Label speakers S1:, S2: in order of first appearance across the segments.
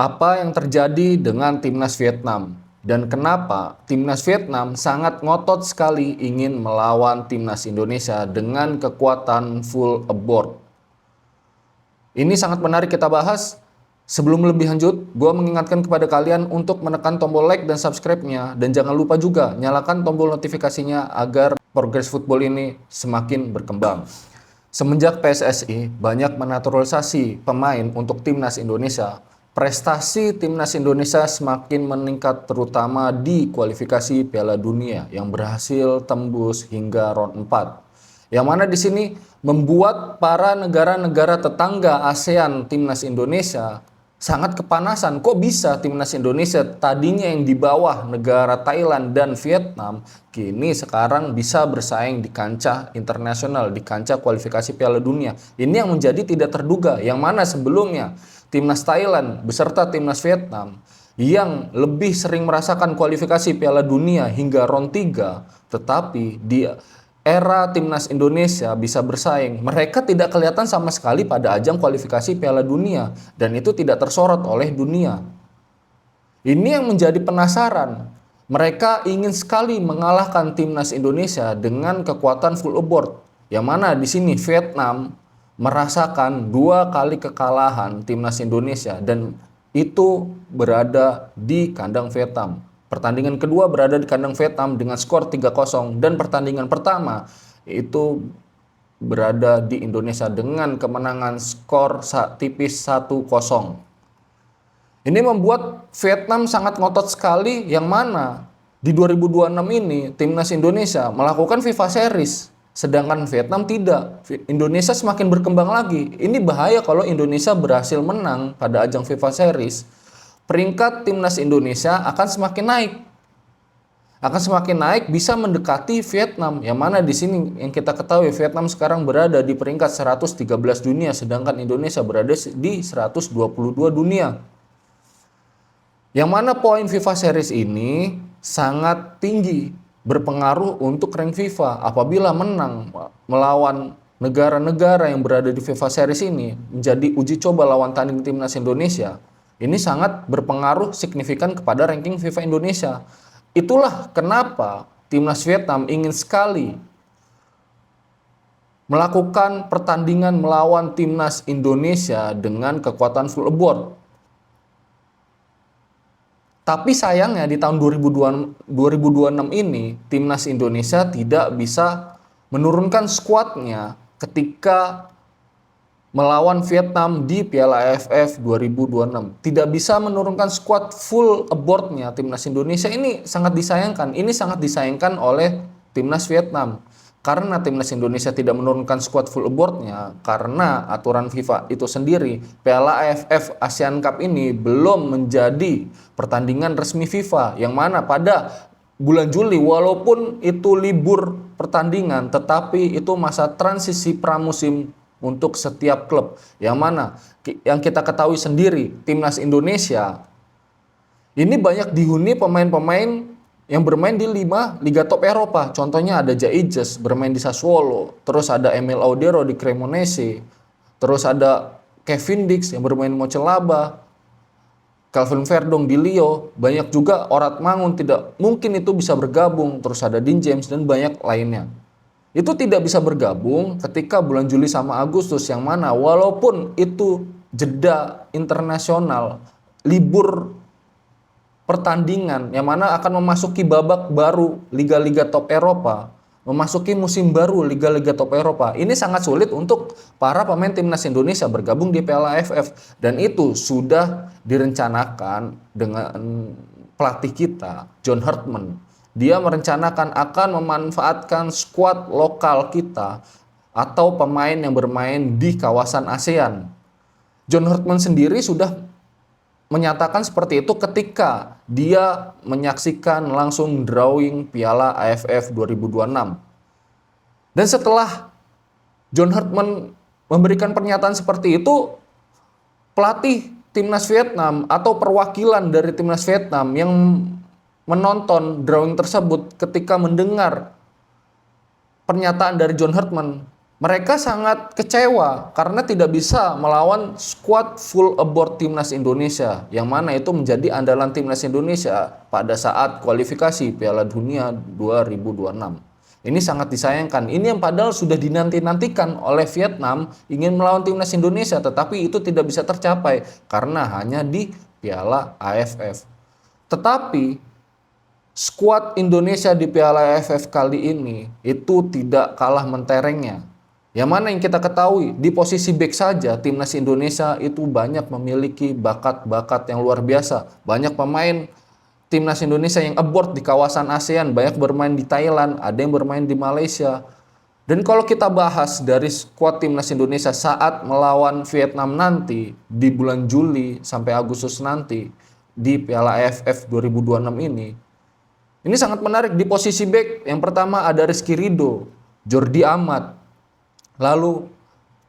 S1: Apa yang terjadi dengan timnas Vietnam dan kenapa timnas Vietnam sangat ngotot sekali ingin melawan timnas Indonesia dengan kekuatan full aboard? Ini sangat menarik kita bahas. Sebelum lebih lanjut, gue mengingatkan kepada kalian untuk menekan tombol like dan subscribe-nya. Dan jangan lupa juga nyalakan tombol notifikasinya agar progres football ini semakin berkembang. Semenjak PSSI banyak menaturalisasi pemain untuk timnas Indonesia, prestasi timnas Indonesia semakin meningkat terutama di kualifikasi Piala Dunia yang berhasil tembus hingga round 4. Yang mana di sini membuat para negara-negara tetangga ASEAN timnas Indonesia sangat kepanasan. Kok bisa timnas Indonesia tadinya yang di bawah negara Thailand dan Vietnam, kini sekarang bisa bersaing di kancah internasional, di kancah kualifikasi Piala Dunia. Ini yang menjadi tidak terduga, yang mana sebelumnya timnas Thailand beserta timnas Vietnam yang lebih sering merasakan kualifikasi Piala Dunia hingga round 3, tetapi di era timnas Indonesia bisa bersaing, mereka tidak kelihatan sama sekali pada ajang kualifikasi Piala Dunia dan itu tidak tersorot oleh dunia. Ini yang menjadi penasaran. Mereka ingin sekali mengalahkan timnas Indonesia dengan kekuatan full aboard. Yang mana di sini Vietnam merasakan 2 kali kekalahan timnas Indonesia dan itu berada di kandang Vietnam. Pertandingan kedua berada di kandang Vietnam dengan skor 3-0 dan pertandingan pertama itu berada di Indonesia dengan kemenangan skor tipis 1-0. Ini membuat Vietnam sangat ngotot sekali, yang mana di 2026 ini timnas Indonesia melakukan FIFA Series sedangkan Vietnam tidak. Indonesia semakin berkembang lagi. Ini bahaya kalau Indonesia berhasil menang pada ajang FIFA Series. Peringkat timnas Indonesia akan semakin naik. Akan semakin naik bisa mendekati Vietnam. Yang mana di sini yang kita ketahui Vietnam sekarang berada di peringkat 113 dunia sedangkan Indonesia berada di 122 dunia. Yang mana poin FIFA Series ini sangat tinggi, berpengaruh untuk rank FIFA. Apabila menang melawan negara-negara yang berada di FIFA Series ini menjadi uji coba lawan tanding timnas Indonesia, ini sangat berpengaruh signifikan kepada ranking FIFA Indonesia. Itulah kenapa timnas Vietnam ingin sekali melakukan pertandingan melawan timnas Indonesia dengan kekuatan full aboard. Tapi sayangnya di tahun 2026 ini timnas Indonesia tidak bisa menurunkan skuadnya ketika melawan Vietnam di Piala AFF 2026. Tidak bisa menurunkan skuad full aboard-nya timnas Indonesia. Ini sangat disayangkan. Ini sangat disayangkan oleh timnas Vietnam. Karena timnas Indonesia tidak menurunkan skuad full aboard-nya, karena aturan FIFA itu sendiri, Piala AFF ASEAN Cup ini belum menjadi pertandingan resmi FIFA, yang mana pada bulan Juli walaupun itu libur pertandingan, tetapi itu masa transisi pramusim untuk setiap klub. Yang mana yang kita ketahui sendiri, timnas Indonesia ini banyak dihuni pemain-pemain yang bermain di 5 liga top Eropa. Contohnya ada Jaijes bermain di Sassuolo, terus ada Emil Audero di Cremonese, terus ada Kevin Dix yang bermain di Mönchengladbach, Calvin Verdong di Lyon, banyak juga Orat Mangun tidak mungkin itu bisa bergabung, terus ada Dean James dan banyak lainnya. Itu tidak bisa bergabung ketika bulan Juli sama Agustus, yang mana walaupun itu jeda internasional, libur pertandingan, yang mana akan memasuki babak baru liga-liga top Eropa, memasuki musim baru liga-liga top Eropa. Ini sangat sulit untuk para pemain timnas Indonesia bergabung di Piala AFF, dan itu sudah direncanakan dengan pelatih kita John Hartman. Dia merencanakan akan memanfaatkan skuad lokal kita atau pemain yang bermain di kawasan ASEAN. John Hartman sendiri sudah menyatakan seperti itu ketika dia menyaksikan langsung drawing Piala AFF 2026. Dan setelah John Hartman memberikan pernyataan seperti itu, pelatih timnas Vietnam atau perwakilan dari timnas Vietnam yang menonton drawing tersebut ketika mendengar pernyataan dari John Hartman, Mereka sangat kecewa karena tidak bisa melawan skuad full aboard timnas Indonesia, yang mana itu menjadi andalan timnas Indonesia pada saat kualifikasi Piala Dunia 2026. Ini sangat disayangkan. Ini yang padahal sudah dinanti-nantikan oleh Vietnam ingin melawan timnas Indonesia, tetapi itu tidak bisa tercapai karena hanya di Piala AFF. Tetapi skuad Indonesia di Piala AFF kali ini itu tidak kalah menterengnya. Yang mana yang kita ketahui, di posisi bek saja timnas Indonesia itu banyak memiliki bakat-bakat yang luar biasa. Banyak pemain timnas Indonesia yang abroad di kawasan ASEAN, banyak bermain di Thailand, ada yang bermain di Malaysia. Dan kalau kita bahas dari skuad timnas Indonesia saat melawan Vietnam nanti di bulan Juli sampai Agustus nanti di Piala AFF 2026 ini sangat menarik. Di posisi bek yang pertama ada Rizky Ridho, Jordi Amat. Lalu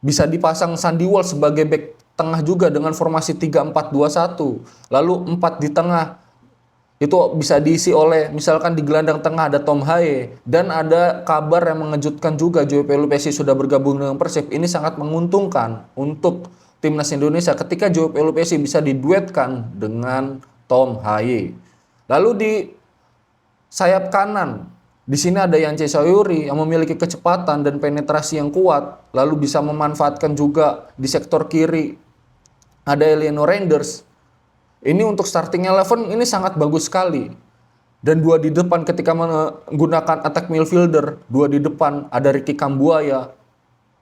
S1: bisa dipasang Sandy Walsh sebagai bek tengah juga dengan formasi 3-4-2-1. Lalu 4 di tengah itu bisa diisi oleh misalkan di gelandang tengah ada Tom Haye, dan ada kabar yang mengejutkan juga Joe Pelupesi sudah bergabung dengan Persib. Ini sangat menguntungkan untuk timnas Indonesia ketika Joe Pelupesi bisa diduetkan dengan Tom Haye. Lalu di sayap kanan di sini ada Yance Sayuri yang memiliki kecepatan dan penetrasi yang kuat, lalu bisa memanfaatkan juga di sektor kiri ada Eleno Reinders. Ini untuk starting 11 ini sangat bagus sekali. Dan 2 di depan ketika menggunakan attack midfielder, 2 di depan ada Ricky Kambuaya.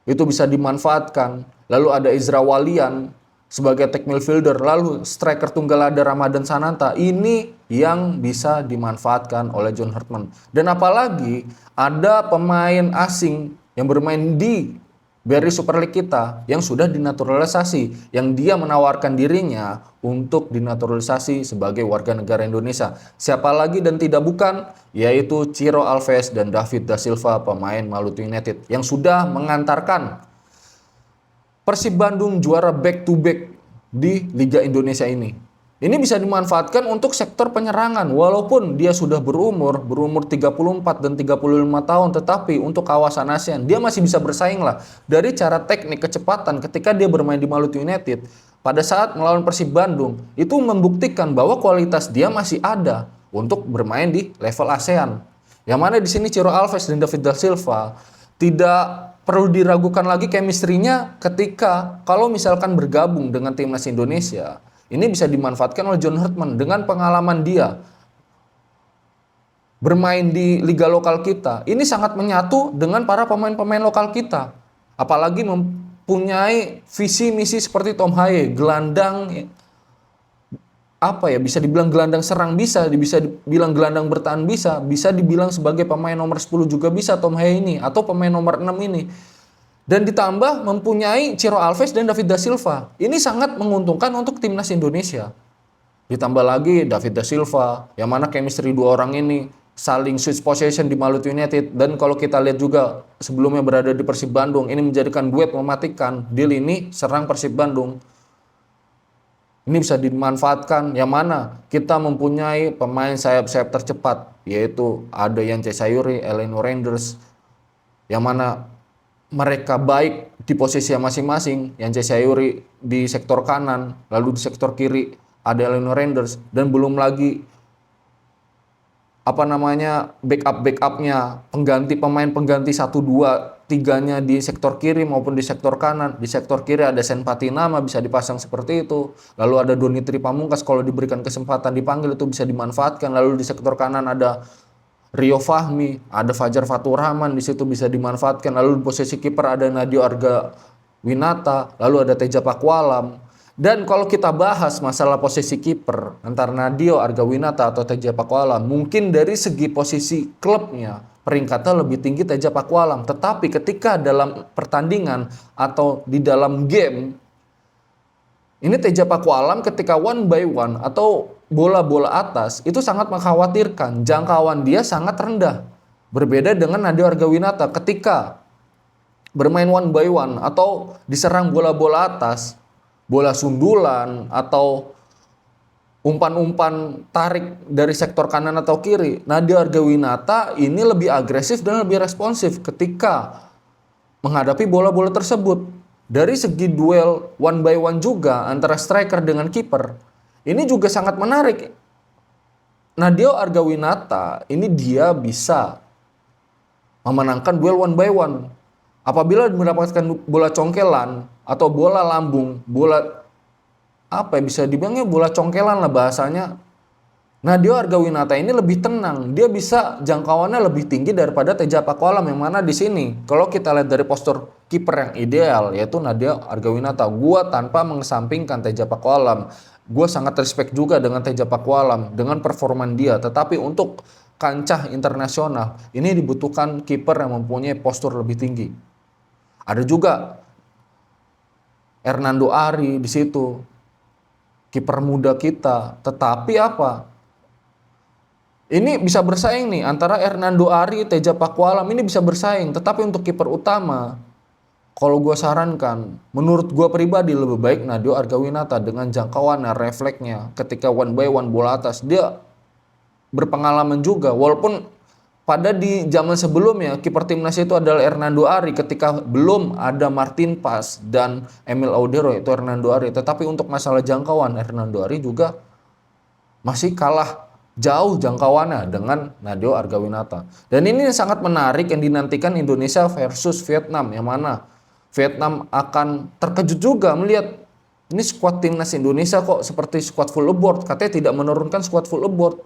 S1: Itu bisa dimanfaatkan. Lalu ada Izra Walian sebagai attack midfielder, lalu striker tunggal ada Ramadan Sananta. Ini yang bisa dimanfaatkan oleh John Hartman. Dan apalagi ada pemain asing yang bermain di Beri Super League kita yang sudah dinaturalisasi, yang dia menawarkan dirinya untuk dinaturalisasi sebagai warga negara Indonesia. Siapa lagi dan tidak bukan, yaitu Ciro Alves dan David da Silva, pemain Maluku United yang sudah mengantarkan Persib Bandung juara back to back di Liga Indonesia ini. Ini bisa dimanfaatkan untuk sektor penyerangan walaupun dia sudah berumur 34 dan 35 tahun, tetapi untuk kawasan ASEAN dia masih bisa bersaing lah dari cara teknik, kecepatan ketika dia bermain di Maluku United. Pada saat melawan Persib Bandung itu membuktikan bahwa kualitas dia masih ada untuk bermain di level ASEAN. Yang mana di sini Ciro Alves dan David da Silva tidak perlu diragukan lagi chemistry-nya ketika kalau misalkan bergabung dengan timnas Indonesia. Ini bisa dimanfaatkan oleh John Hartman dengan pengalaman dia bermain di liga lokal kita. Ini sangat menyatu dengan para pemain-pemain lokal kita. Apalagi mempunyai visi misi seperti Tom Haye, gelandang bisa dibilang gelandang serang bisa dibilang gelandang bertahan bisa dibilang sebagai pemain nomor 10 juga bisa Tom Haye ini atau pemain nomor 6 ini. Dan ditambah mempunyai Ciro Alves dan David da Silva. Ini sangat menguntungkan untuk timnas Indonesia. Ditambah lagi David da Silva, yang mana chemistry 2 orang ini saling switch possession di Maluku United. Dan kalau kita lihat juga sebelumnya berada di Persib Bandung, ini menjadikan duet mematikan di lini serang Persib Bandung. Ini bisa dimanfaatkan, yang mana kita mempunyai pemain sayap-sayap tercepat, yaitu ada Yance Sayuri, Eleno Reinders, yang mana mereka baik di posisi masing-masing. Yance Sayuri di sektor kanan, lalu di sektor kiri ada Eleno Reinders, dan belum lagi backupnya pemain pengganti 1, 2, 3-nya di sektor kiri maupun di sektor kanan. Di sektor kiri ada Sen Patinama bisa dipasang seperti itu. Lalu ada Donitri Pamungkas kalau diberikan kesempatan dipanggil itu bisa dimanfaatkan. Lalu di sektor kanan ada Rio Fahmi, ada Fajar Fatur Rahman di situ bisa dimanfaatkan. Lalu di posisi kiper ada Nadio Arga Winata, lalu ada Teja Pakualam. Dan kalau kita bahas masalah posisi kiper antara Nadio Arga Winata atau Teja Pakualam, mungkin dari segi posisi klubnya peringkatnya lebih tinggi Teja Pakualam. Tetapi ketika dalam pertandingan atau di dalam game, ini Teja Pakualam ketika one by one atau bola-bola atas itu sangat mengkhawatirkan. Jangkauan dia sangat rendah. Berbeda dengan Nadio Arga Winata ketika bermain one by one atau diserang bola-bola atas, bola sundulan atau umpan-umpan tarik dari sektor kanan atau kiri, Nadio Arga Winata ini lebih agresif dan lebih responsif ketika menghadapi bola-bola tersebut. Dari segi duel one by one juga antara striker dengan kiper, ini juga sangat menarik. Nadeo Argawinata ini dia bisa memenangkan duel one by one. Apabila mendapatkan bola congkelan atau bola lambung, bola apa ya, bisa dibilangnya bola congkelan lah bahasanya. Nadeo Argawinata ini lebih tenang, dia bisa jangkauannya lebih tinggi daripada Teja Pakualam, yang mana di sini kalau kita lihat dari postur kiper yang ideal yaitu Nadeo Argawinata. Gua tanpa mengesampingkan Teja Pakualam, gua sangat respect juga dengan Teja Pakualam dengan performan dia, tetapi untuk kancah internasional ini dibutuhkan kiper yang mempunyai postur lebih tinggi. Ada juga Hernando Ari di situ, kiper muda kita, tetapi apa? Ini bisa bersaing nih antara Hernando Ari, Teja Pakualam, ini bisa bersaing. Tetapi untuk kiper utama, kalau gue sarankan, menurut gue pribadi lebih baik Nadeo Argawinata dengan jangkauannya, refleksnya, ketika one by one bola atas, dia berpengalaman juga. Walaupun pada di zaman sebelumnya, kiper timnas itu adalah Hernando Ari ketika belum ada Martin Pas dan Emil Audero, itu Hernando Ari. Tetapi untuk masalah jangkauan, Hernando Ari juga masih kalah jauh jangkauannya dengan Nadeo Argawinata. Dan ini sangat menarik yang dinantikan Indonesia versus Vietnam, yang mana Vietnam akan terkejut juga melihat ini skuad timnas Indonesia kok seperti skuad full aboard, katanya tidak menurunkan skuad full aboard.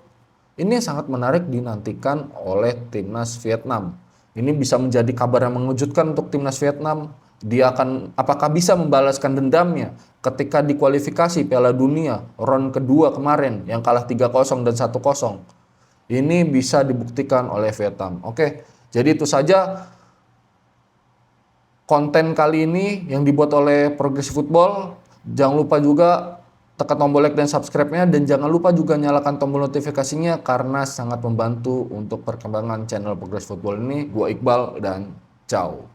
S1: Ini sangat menarik dinantikan oleh timnas Vietnam. Ini bisa menjadi kabar yang mengejutkan untuk timnas Vietnam. Dia akan apakah bisa membalaskan dendamnya ketika di kualifikasi Piala Dunia round kedua kemarin yang kalah 3-0 dan 1-0. Ini bisa dibuktikan oleh Vietnam. Oke, jadi itu saja konten kali ini yang dibuat oleh Progressive Football. Jangan lupa juga tekan tombol like dan subscribe-nya, dan jangan lupa juga nyalakan tombol notifikasinya karena sangat membantu untuk perkembangan channel Progressive Football ini. Gua Iqbal dan ciao.